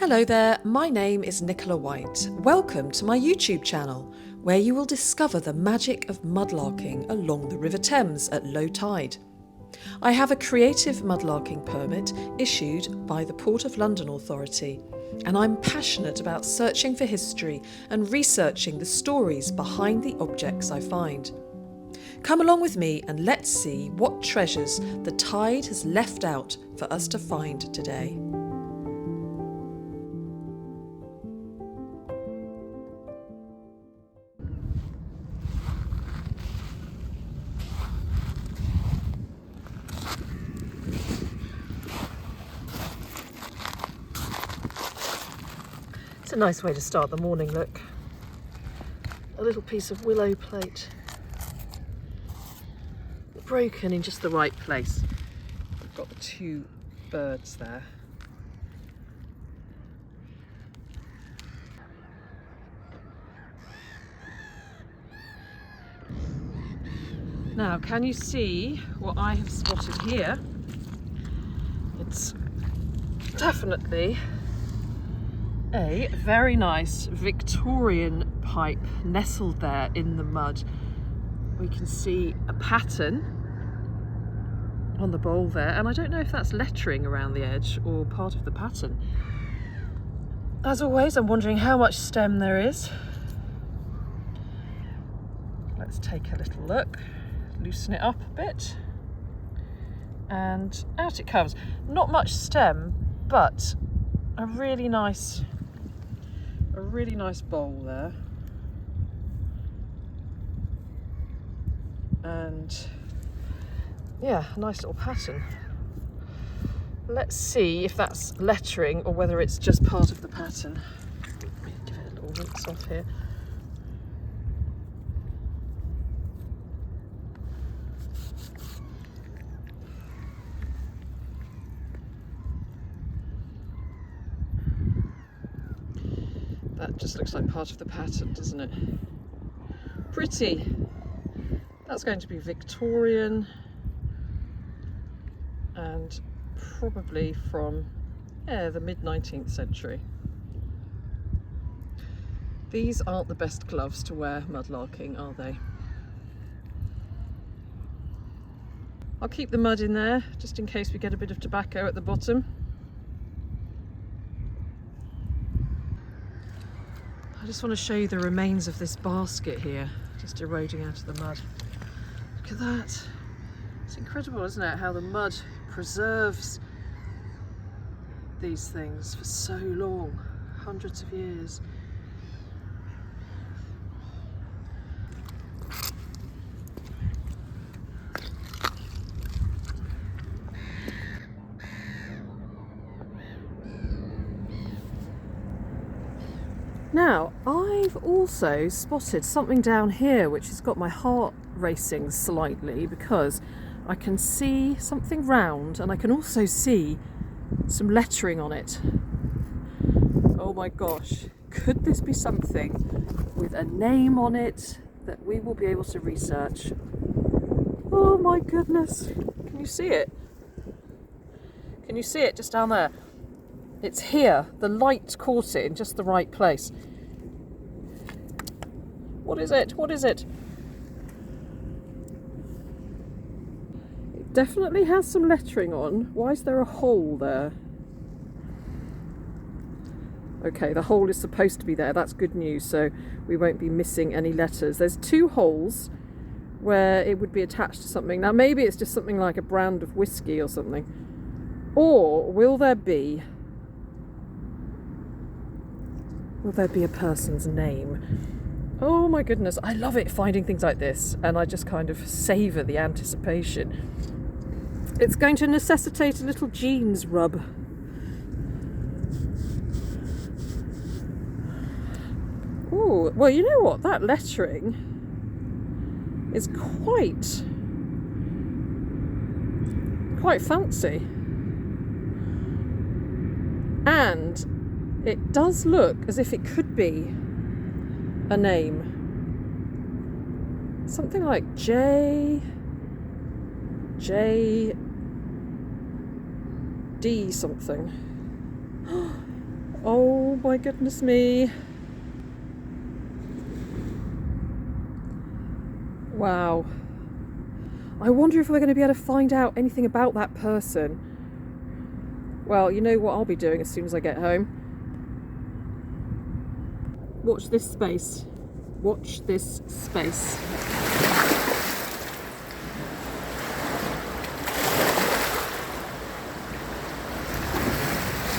Hello there, my name is Nicola White. Welcome to my YouTube channel, where you will discover the magic of mudlarking along the River Thames at low tide. I have a creative mudlarking permit issued by the Port of London Authority, and I'm passionate about searching for history and researching the stories behind the objects I find. Come along with me and let's see what treasures the tide has left out for us to find today. It's a nice way to start the morning, look. A little piece of willow plate. Broken in just the right place. I've got the two birds there. Now, can you see what I have spotted here? It's definitely a very nice Victorian pipe nestled there in the mud. We can see a pattern on the bowl there, and I don't know if that's lettering around the edge or part of the pattern. As always, I'm wondering how much stem there is. Let's take a little look, loosen it up a bit, and out it comes. Not much stem, but a really nice bowl there, and yeah, a nice little pattern. Let's see if that's lettering or whether it's just part of the pattern. Let me give it a little rinse off here. That just looks like part of the pattern, doesn't it? Pretty. That's going to be Victorian and probably from the mid-19th century. These aren't the best gloves to wear mudlarking, are they? I'll keep the mud in there just in case we get a bit of tobacco at the bottom. I just want to show you the remains of this basket here, just eroding out of the mud. Look at that. It's incredible, isn't it, how the mud preserves these things for so long, hundreds of years. Now, I've also spotted something down here which has got my heart racing slightly, because I can see something round and I can also see some lettering on it. Oh my gosh, could this be something with a name on it that we will be able to research? Oh my goodness, can you see it? Can you see it just down there? It's here. The light caught it in just the right place. What is it? What is it? It definitely has some lettering on. Why is there a hole there? Okay, the hole is supposed to be there. That's good news, so we won't be missing any letters. There's two holes where it would be attached to something. Now, maybe it's just something like a brand of whiskey or something. Or will there be a person's name? Oh my goodness, I love it finding things like this, and I just kind of savour the anticipation. It's going to necessitate a little jeans rub. Oh, well, you know what? That lettering is quite fancy. And it does look as if it could be a name. Something like J D something. Oh my goodness me. Wow. I wonder if we're going to be able to find out anything about that person. Well, you know what I'll be doing as soon as I get home? Watch this space. Watch this space.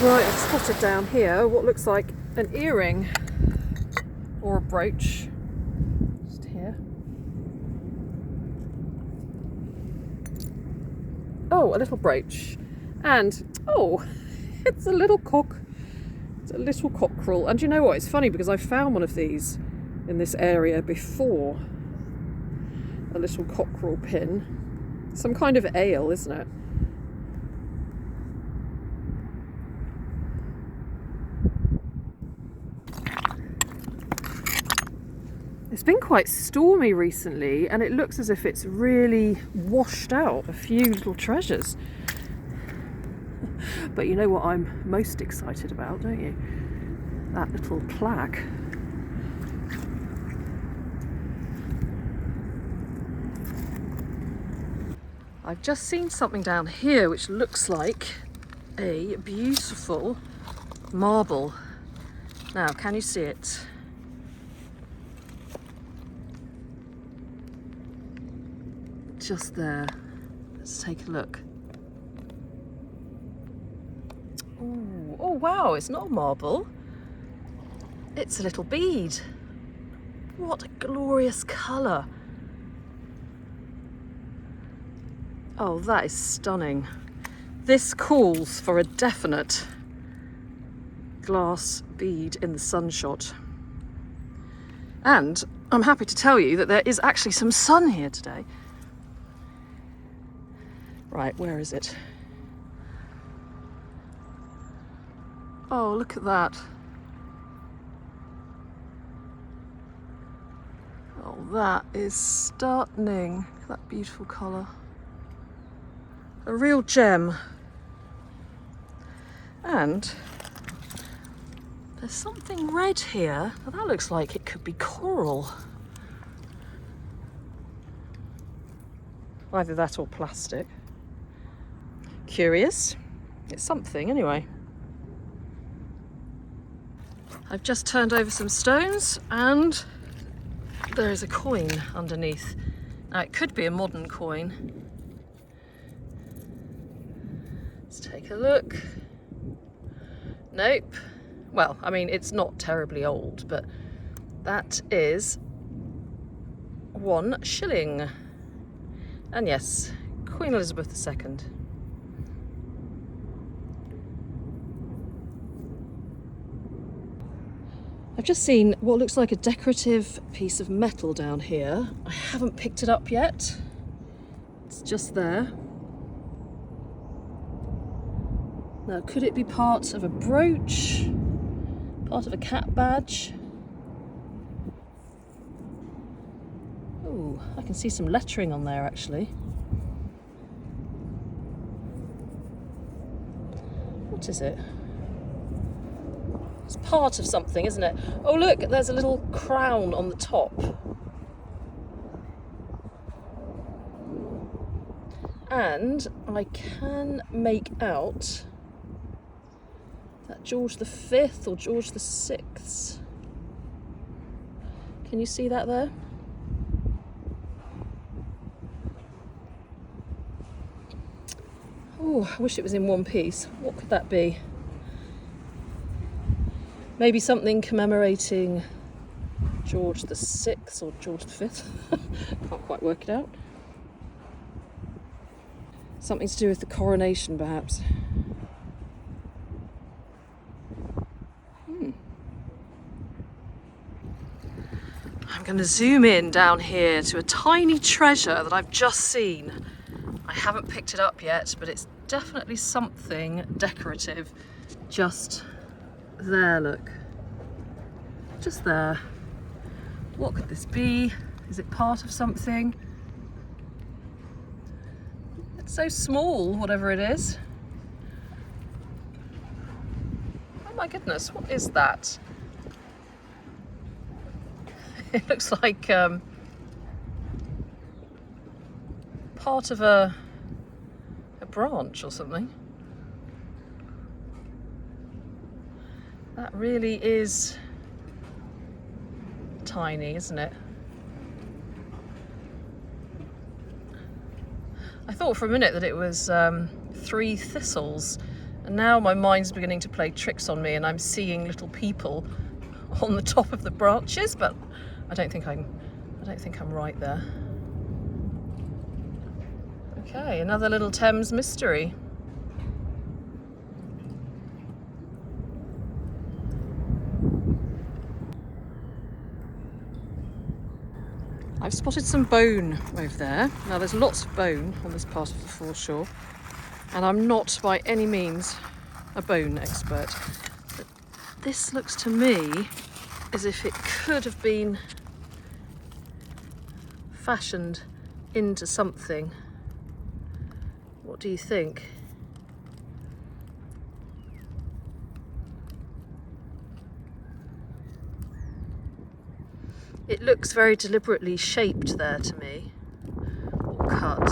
Right, I've spotted down here what looks like an earring or a brooch. Just here. Oh, a little brooch. And, oh, it's a little cock. It's a little cockerel. And you know what? It's funny because I found one of these in this area before. A little cockerel pin. Some kind of ale, isn't it? It's been quite stormy recently, and it looks as if it's really washed out a few little treasures. But you know what I'm most excited about, don't you? That little plaque. I've just seen something down here which looks like a beautiful marble. Now, can you see it? Just there. Let's take a look. Ooh. Oh wow, it's not a marble. It's a little bead. What a glorious colour. Oh, that is stunning. This calls for a definite glass bead in the sunshot. And I'm happy to tell you that there is actually some sun here today. Right, where is it? Oh, look at that. Oh, that is stunning. That beautiful colour. A real gem. And there's something red here. Now that looks like it could be coral. Either that or plastic. Curious. It's something anyway. I've just turned over some stones and there is a coin underneath. Now it could be a modern coin. Let's take a look. Nope. Well, I mean, it's not terribly old, but that is 1 shilling. And yes, Queen Elizabeth II. I've just seen what looks like a decorative piece of metal down here. I haven't picked it up yet. It's just there. Now, could it be part of a brooch? Part of a cat badge? Oh, I can see some lettering on there actually. What is it? It's part of something, isn't it? Oh look, there's a little crown on the top. And I can make out that George V or George VI. Can you see that there? Oh, I wish it was in one piece. What could that be? Maybe something commemorating George VI or George V. Can't quite work it out. Something to do with the coronation, perhaps. I'm going to zoom in down here to a tiny treasure that I've just seen. I haven't picked it up yet, but it's definitely something decorative. Just there, look. Just there. What could this be? Is it part of something? It's so small, whatever it is. Oh my goodness, what is that? It looks like part of a branch or something. That really is tiny, isn't it? I thought for a minute that it was 3 thistles, and now my mind's beginning to play tricks on me and I'm seeing little people on the top of the branches, but I don't think I'm right there. Okay, another little Thames mystery. I've spotted some bone over there. Now there's lots of bone on this part of the foreshore, and I'm not by any means a bone expert, but this looks to me as if it could have been fashioned into something. What do you think? It looks very deliberately shaped there to me, or cut.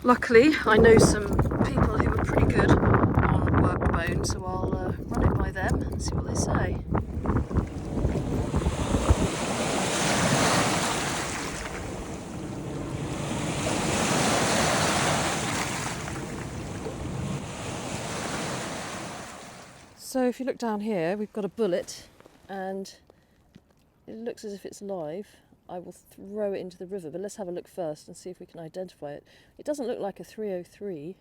Luckily, I know some people who are pretty good on worked bone, so I'll run it by them and see what they say. So if you look down here, we've got a bullet, and it looks as if it's live. I will throw it into the river, but let's have a look first and see if we can identify it. It doesn't look like a 303.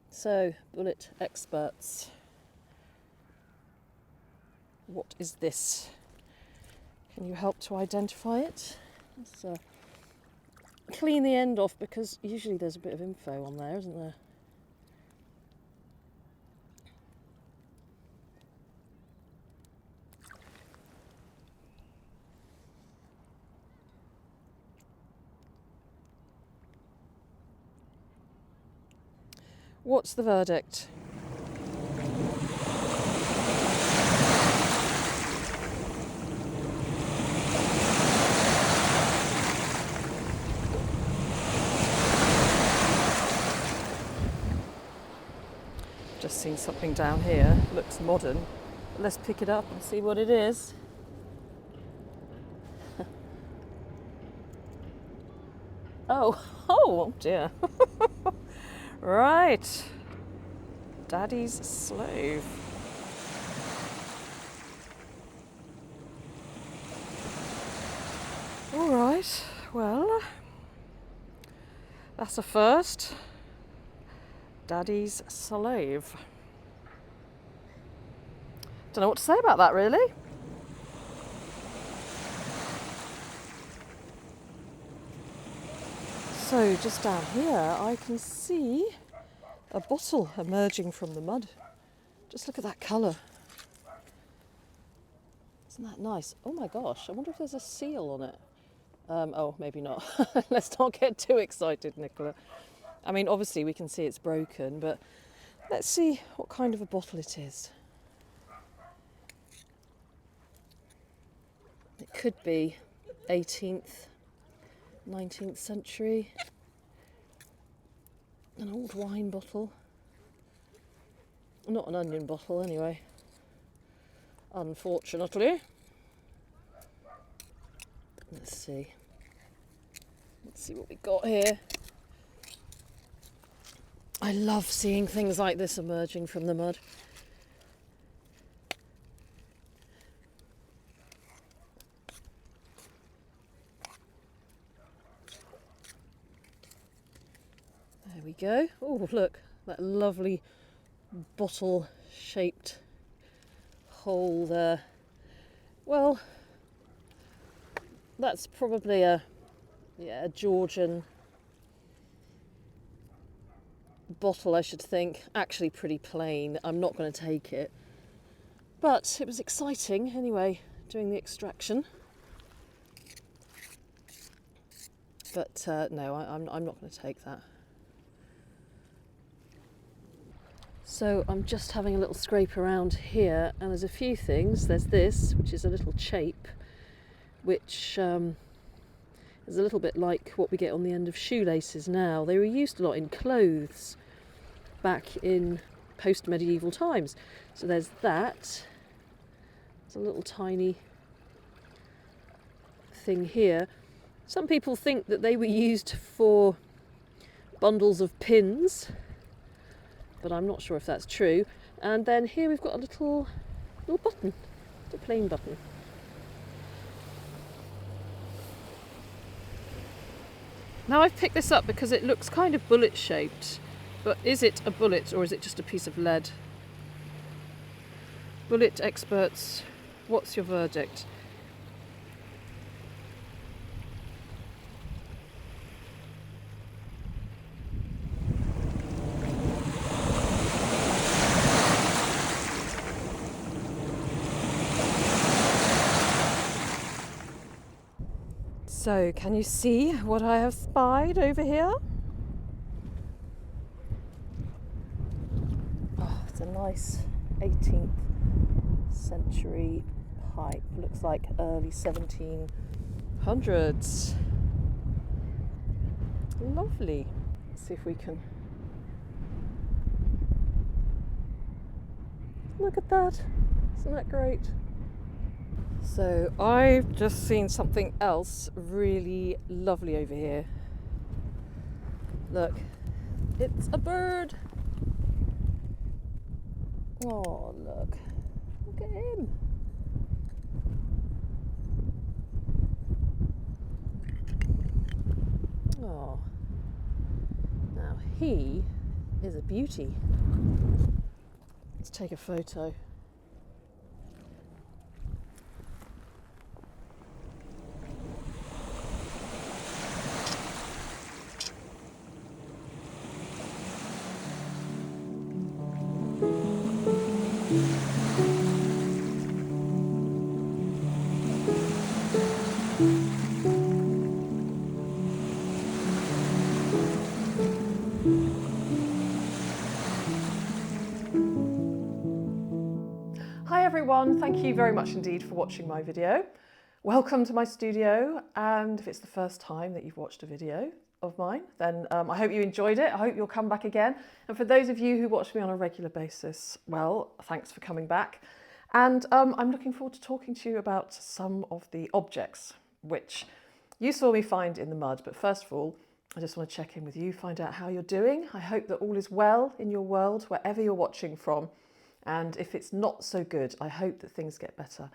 So, bullet experts, what is this? Can you help to identify it? Let's clean the end off, because usually there's a bit of info on there, isn't there? What's the verdict? Just seen something down here, looks modern. Let's pick it up and see what it is. Oh dear. Right. Daddy's slave. All right, well, that's a first. Daddy's slave. Don't know what to say about that, really. So just down here I can see a bottle emerging from the mud. Just look at that colour. Isn't that nice? Oh my gosh, I wonder if there's a seal on it. Oh, maybe not. Let's not get too excited, Nicola. I mean, obviously we can see it's broken, but let's see what kind of a bottle it is. It could be 18th, 19th century. An old wine bottle. Not an onion bottle, anyway. Unfortunately. Let's see. Let's see what we got here. I love seeing things like this emerging from the mud. There we go. Oh, look, that lovely bottle-shaped hole there. Well, that's probably a Georgian bottle, I should think. Actually pretty plain. I'm not going to take it. But it was exciting anyway, doing the extraction. But no, I'm not going to take that. So I'm just having a little scrape around here, and there's a few things. There's this, which is a little chape, which is a little bit like what we get on the end of shoelaces now. They were used a lot in clothes back in post-medieval times. So there's that. It's a little tiny thing here. Some people think that they were used for bundles of pins, but I'm not sure if that's true. And then here we've got a little button, a plain button. Now I've picked this up because it looks kind of bullet shaped, but is it a bullet or is it just a piece of lead? Bullet experts, what's your verdict? So, can you see what I have spied over here? Oh, it's a nice 18th century pipe. Looks like early 1700s. Lovely. Let's see if we can... Look at that. Isn't that great? So I've just seen something else really lovely over here. Look, it's a bird. Oh, look at him. Oh, now he is a beauty. Let's take a photo. Hi everyone, thank you very much indeed for watching my video. Welcome to my studio, and if it's the first time that you've watched a video of mine, then I hope you enjoyed it. I hope you'll come back again. And for those of you who watch me on a regular basis, well, thanks for coming back. And I'm looking forward to talking to you about some of the objects which you saw me find in the mud. But first of all, I just want to check in with you, find out how you're doing. I hope that all is well in your world, wherever you're watching from. And if it's not so good, I hope that things get better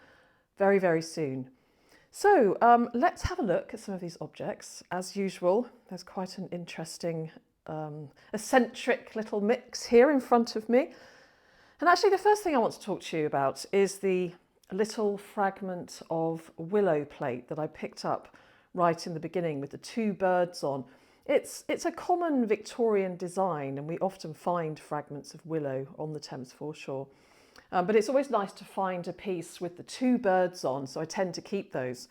very, very soon. So let's have a look at some of these objects. As usual, there's quite an interesting, eccentric little mix here in front of me. And actually the first thing I want to talk to you about is the little fragment of willow plate that I picked up right in the beginning with the two birds on. It's a common Victorian design, and we often find fragments of willow on the Thames foreshore. But it's always nice to find a piece with the two birds on, so I tend to keep those.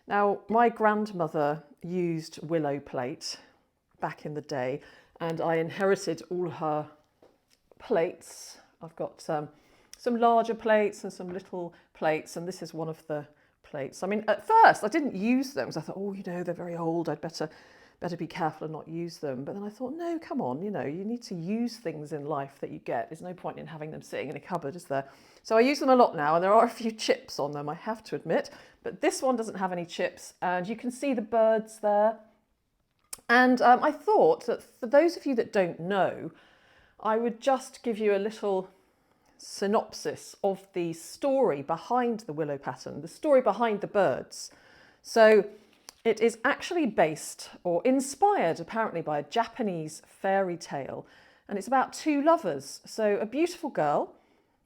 Now, my grandmother used willow plate back in the day, and I inherited all her plates. I've got some larger plates and some little plates, and this is one of the plates. I mean, at first I didn't use them because I thought, oh, you know, they're very old, I'd better be careful and not use them. But then I thought, no, come on, you know, you need to use things in life that you get. There's no point in having them sitting in a cupboard, is there? So I use them a lot now, and there are a few chips on them, I have to admit. But this one doesn't have any chips, and you can see the birds there. And I thought that for those of you that don't know, I would just give you a little synopsis of the story behind the willow pattern, the story behind the birds. So it is actually based or inspired apparently by a Japanese fairy tale, and it's about two lovers. So a beautiful girl,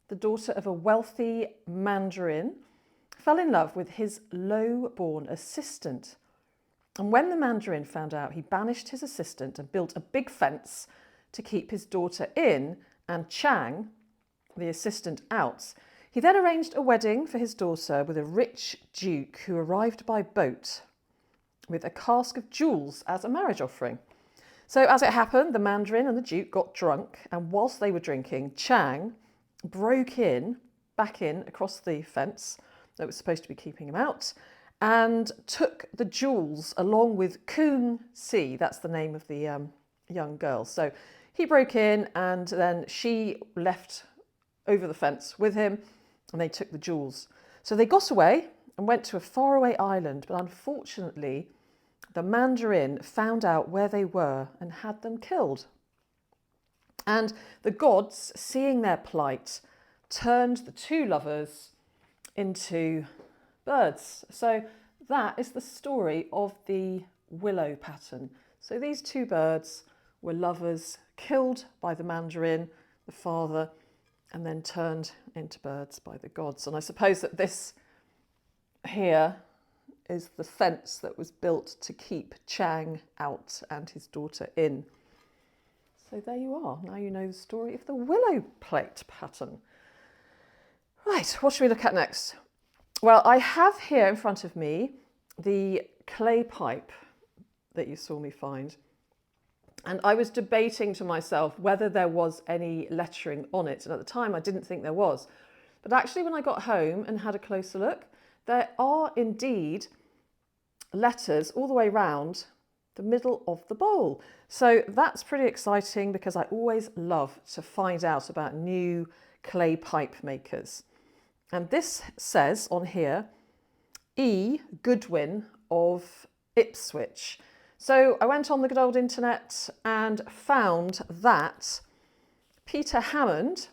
the daughter of a wealthy mandarin, fell in love with his low-born assistant. And when the mandarin found out, he banished his assistant and built a big fence to keep his daughter in and Chang, the assistant, out. He then arranged a wedding for his daughter with a rich duke who arrived by boat with a cask of jewels as a marriage offering. So as it happened, the Mandarin and the Duke got drunk, and whilst they were drinking, Chang broke back in across the fence that was supposed to be keeping him out, and took the jewels along with Kun Si, that's the name of the young girl. So he broke in, and then she left over the fence with him, and they took the jewels. So they got away and went to a faraway island, but unfortunately the Mandarin found out where they were and had them killed. And the gods, seeing their plight, turned the two lovers into birds. So that is the story of the Willow pattern. So these two birds were lovers killed by the Mandarin, the father, and then turned into birds by the gods. And I suppose that this here is the fence that was built to keep Chang out and his daughter in. So there you are. Now you know the story of the willow plate pattern. Right, what should we look at next? Well, I have here in front of me the clay pipe that you saw me find. And I was debating to myself whether there was any lettering on it. And at the time, I didn't think there was. But actually, when I got home and had a closer look, there are indeed letters all the way round the middle of the bowl. So that's pretty exciting, because I always love to find out about new clay pipe makers. And this says on here, E. Goodwin of Ipswich. So I went on the good old internet and found that Peter Hammond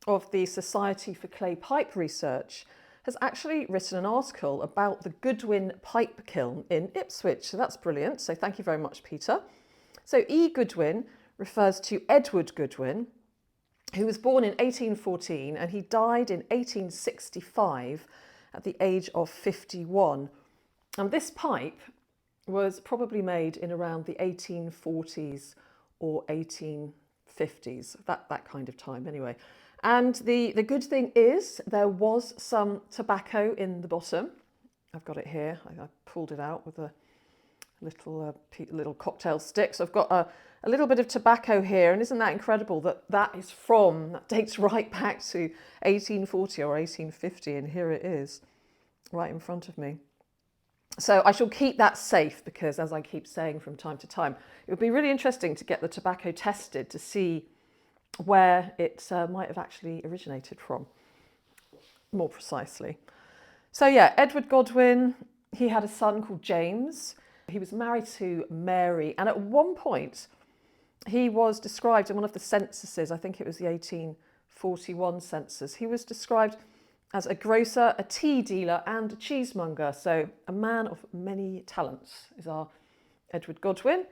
of the Society for Clay Pipe Research has actually written an article about the Goodwin pipe kiln in Ipswich. So that's brilliant. So thank you very much, Peter. So E. Goodwin refers to Edward Goodwin, who was born in 1814 and he died in 1865 at the age of 51. And this pipe was probably made in around the 1840s or 1850s, that kind of time anyway. And the good thing is there was some tobacco in the bottom. I've got it here. I pulled it out with a little cocktail stick. So I've got a little bit of tobacco here, and isn't that incredible that that dates right back to 1840 or 1850, and here it is right in front of me. So I shall keep that safe, because as I keep saying from time to time, it would be really interesting to get the tobacco tested to see where it might have actually originated from, more precisely. So yeah, Edward Goodwin, he had a son called James. He was married to Mary, and at one point he was described in one of the censuses, I think it was the 1841 census, he was described as a grocer, a tea dealer and a cheesemonger. So a man of many talents is our Edward Goodwin,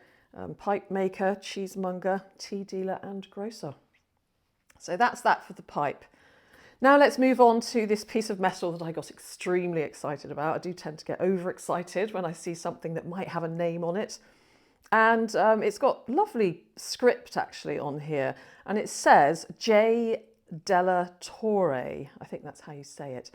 pipe maker, cheesemonger, tea dealer and grocer. So that's that for the pipe. Now let's move on to this piece of metal that I got extremely excited about. I do tend to get overexcited when I see something that might have a name on it. And it's got lovely script actually on here. And it says J. Della Torre. I think that's how you say it.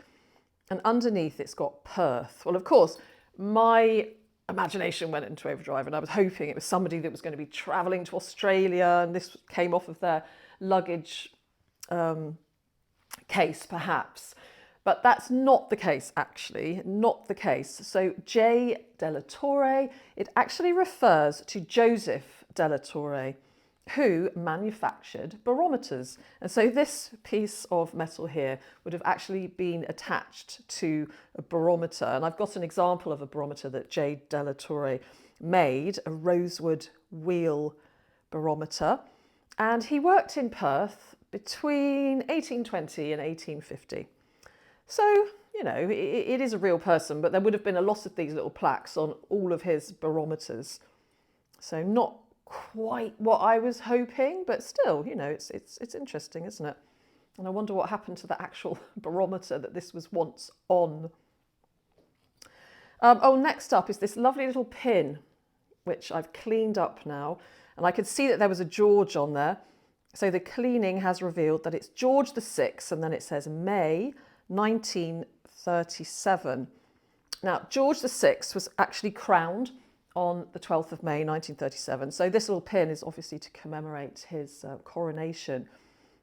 And underneath it's got Perth. Well, of course, my imagination went into overdrive, and I was hoping it was somebody that was going to be travelling to Australia, and this came off of their luggage case perhaps, but that's not the case actually, not the case. So J. Della Torre, it actually refers to Joseph Della Torre, who manufactured barometers. And so this piece of metal here would have actually been attached to a barometer. And I've got an example of a barometer that J. Della Torre made, a rosewood wheel barometer. And he worked in Perth between 1820 and 1850. So, you know, it is a real person, but there would have been a lot of these little plaques on all of his barometers. So not quite what I was hoping, but still, you know, it's interesting, isn't it? And I wonder what happened to the actual barometer that this was once on. Next up is this lovely little pin, which I've cleaned up now. And I could see that there was a George on there. So the cleaning has revealed that it's George VI, and then it says May 1937. Now, George VI was actually crowned on the 12th of May 1937. So this little pin is obviously to commemorate his coronation.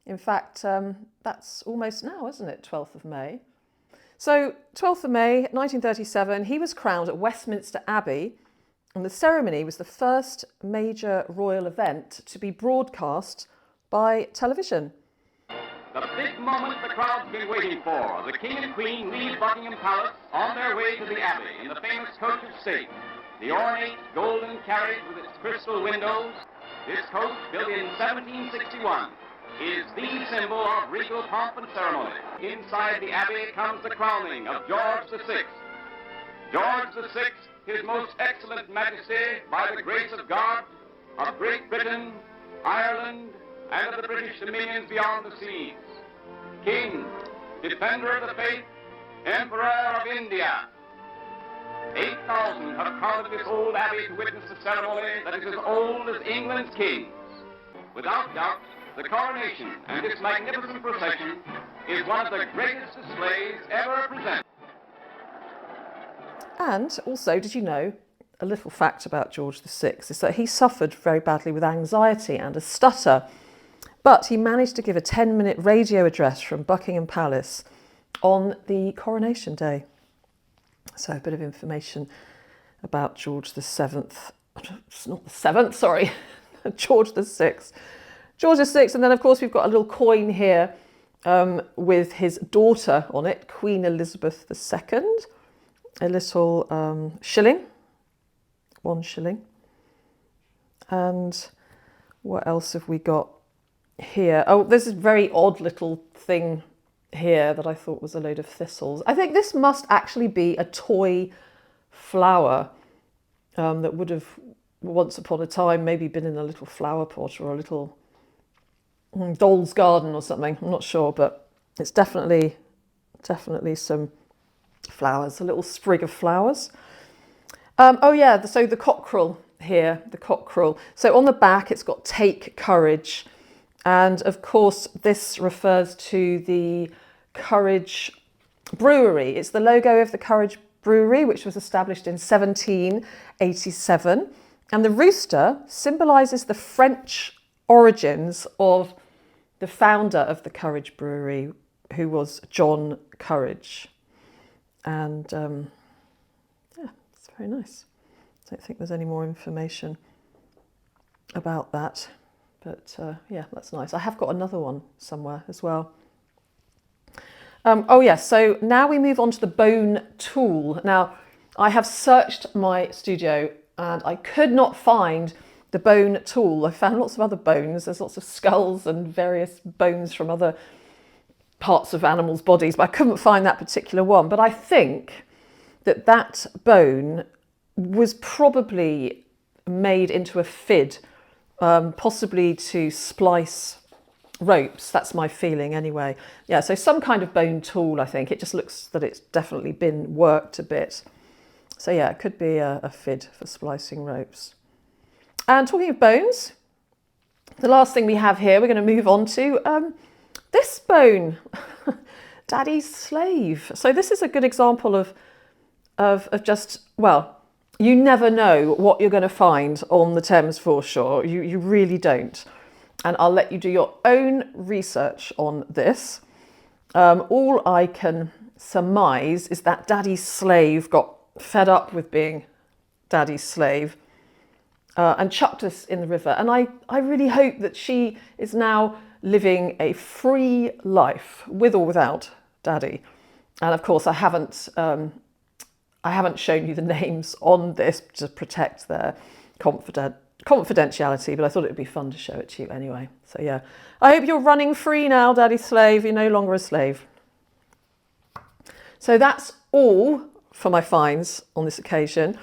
In fact, that's almost now, isn't it? 12th of May. So 12th of May 1937, he was crowned at Westminster Abbey, and the ceremony was the first major royal event to be broadcast by television. The big moment the crowd's been waiting for. The King and Queen leave Buckingham Palace on their way to the Abbey in the famous coach of state. The ornate golden carriage with its crystal windows. This coach, built in 1761, is the symbol of regal pomp and ceremony. Inside the Abbey comes the crowning of George VI. George VI, His Most Excellent Majesty, by the grace of God, of Great Britain, Ireland, and of the British dominions beyond the seas. King, Defender of the Faith, Emperor of India. 8,000 have crowded this old abbey to witness the ceremony that is as old as England's kings. Without doubt, the coronation and this magnificent procession is one of the greatest displays ever presented. And also, did you know, a little fact about George VI is that he suffered very badly with anxiety and a stutter, but he managed to give a 10-minute radio address from Buckingham Palace on the coronation day. So a bit of information about George the Seventh. It's not the Seventh, sorry, George the Sixth. George the Sixth, and then of course we've got a little coin here with his daughter on it, Queen Elizabeth II. A little shilling, 1 shilling. And what else have we got here? Oh, there's a very odd little thing here that I thought was a load of thistles. I think this must actually be a toy flower that would have once upon a time maybe been in a little flower pot or a little doll's garden or something. I'm not sure, but it's definitely some flowers, a little sprig of flowers. Oh yeah, so the cockerel here, the cockerel. So on the back it's got "Take Courage," and of course this refers to the Courage Brewery. It's the logo of the Courage Brewery, which was established in 1787, and the rooster symbolises the French origins of the founder of the Courage Brewery, who was John Courage. And yeah, it's very nice. I don't think there's any more information about that, but yeah, that's nice. I have got another one somewhere as well. Oh yes, so now we move on to the bone tool. Now, I have searched my studio and I could not find the bone tool. I found lots of other bones. There's lots of skulls and various bones from other parts of animals' bodies, but I couldn't find that particular one. But I think that that bone was probably made into a fid, possibly to splice ropes. That's my feeling anyway. Yeah, so some kind of bone tool, I think. It just looks that it's definitely been worked a bit. So yeah, it could be a fid for splicing ropes. And talking of bones, the last thing we have here, we're going to move on to this bone, Daddy's slave. So this is a good example of just, well, you never know what you're going to find on the Thames foreshore. You really don't. And I'll let you do your own research on this. All I can surmise is that Daddy's slave got fed up with being Daddy's slave and chucked us in the river. And I really hope that she is now living a free life with or without Daddy. And of course, I haven't shown you the names on this to protect their confidentiality, but I thought it would be fun to show it to you anyway. So yeah, I hope you're running free now, Daddy's slave. You're no longer a slave. So that's all for my finds on this occasion.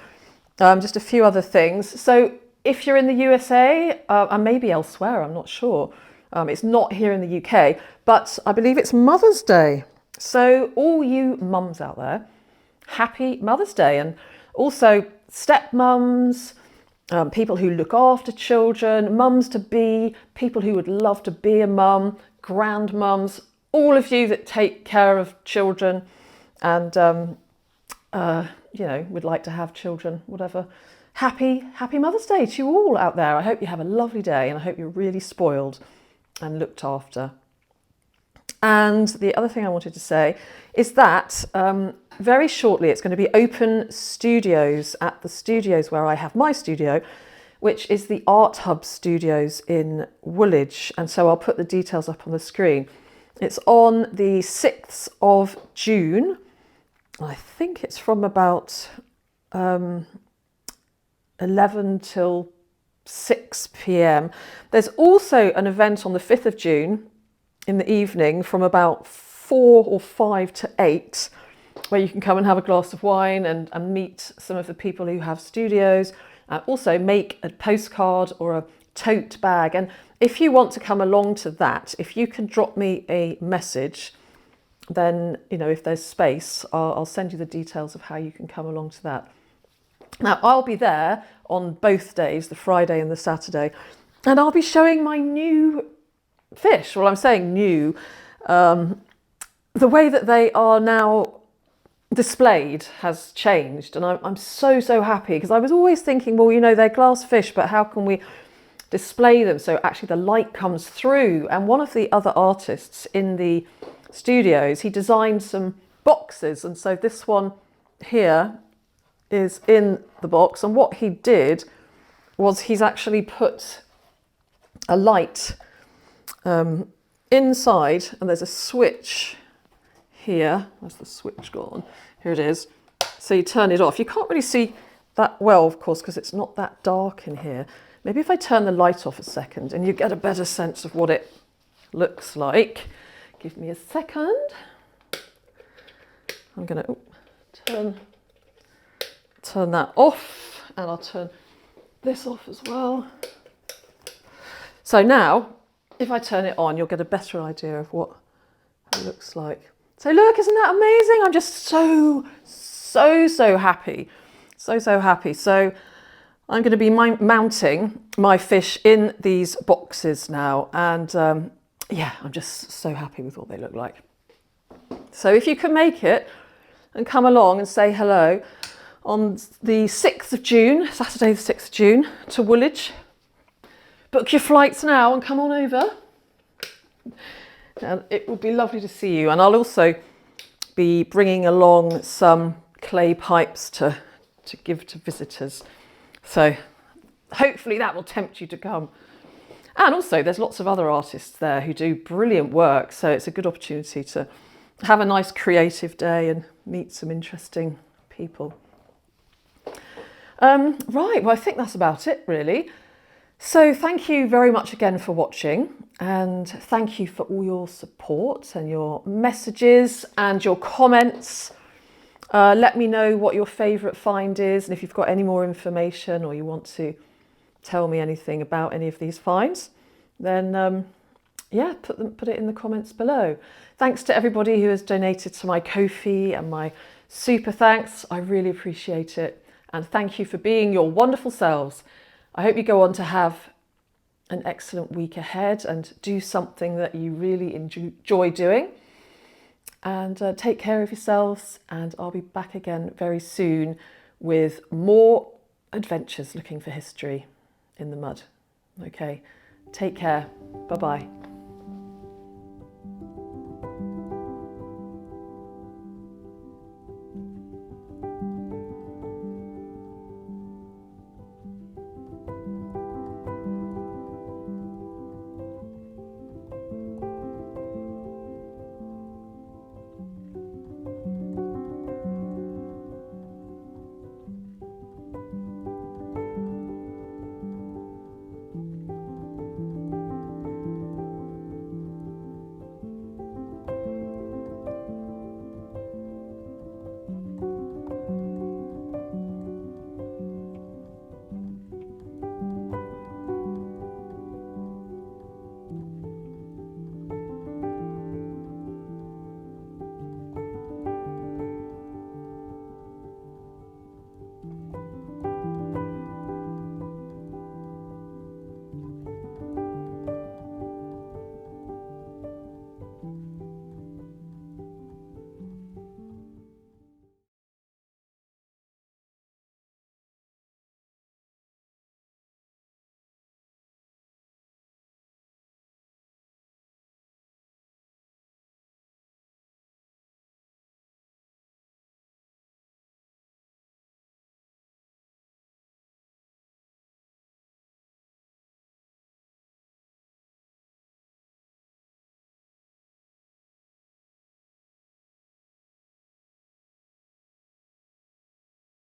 Just a few other things. So if you're in the USA, and maybe elsewhere, I'm not sure. It's not here in the UK, but I believe it's Mother's Day. So all you mums out there, happy Mother's Day. And also stepmums, people who look after children, mums-to-be, people who would love to be a mum, grandmums, all of you that take care of children and, you know, would like to have children, whatever happy Mother's Day to you all out there. I hope you have a lovely day, and I hope you're really spoiled and looked after. And the other thing I wanted to say is that very shortly it's going to be open studios at the studios where I have my studio, which is the Art Hub Studios in Woolwich. And so I'll put the details up on the screen. It's on the 6th of June. I think it's from about 11 till 6 p.m. There's also an event on the 5th of June in the evening from about 4 or 5 to 8, where you can come and have a glass of wine and meet some of the people who have studios. Also make a postcard or a tote bag. And if you want to come along to that, if you can drop me a message, then, you know, if there's space, I'll send you the details of how you can come along to that. Now, I'll be there on both days, the Friday and the Saturday, and I'll be showing my new fish. Well, I'm saying new. The way that they are now displayed has changed, and I'm so happy, because I was always thinking, well, you know, they're glass fish, but how can we display them so actually the light comes through? And one of the other artists in the studios, he designed some boxes, and so this one here is in the box, and what he did was he's actually put a light inside, and there's a switch here. Where's the switch gone? Here it is. So you turn it off. You can't really see that well, of course, because it's not that dark in here. Maybe if I turn the light off a second and you get a better sense of what it looks like. Give me a second. I'm going to turn that off, and I'll turn this off as well. So now, if I turn it on, you'll get a better idea of what it looks like. So look, isn't that amazing? I'm just so happy. So happy. So I'm going to be mounting my fish in these boxes now. And yeah, I'm just so happy with what they look like. So if you can make it and come along and say hello on the 6th of June, Saturday the 6th of June, to Woolwich, book your flights now and come on over. And it will be lovely to see you. And I'll also be bringing along some clay pipes to give to visitors. So hopefully that will tempt you to come. And also there's lots of other artists there who do brilliant work. So it's a good opportunity to have a nice creative day and meet some interesting people. Right, well, I think that's about it really. So thank you very much again for watching, and thank you for all your support and your messages and your comments. Let me know what your favourite find is, and if you've got any more information or you want to tell me anything about any of these finds, then yeah, put it in the comments below. Thanks to everybody who has donated to my Ko-fi and my super thanks. I really appreciate it, and thank you for being your wonderful selves. I hope you go on to have an excellent week ahead and do something that you really enjoy doing. And take care of yourselves, and I'll be back again very soon with more adventures looking for history in the mud. Okay, take care. Bye-bye.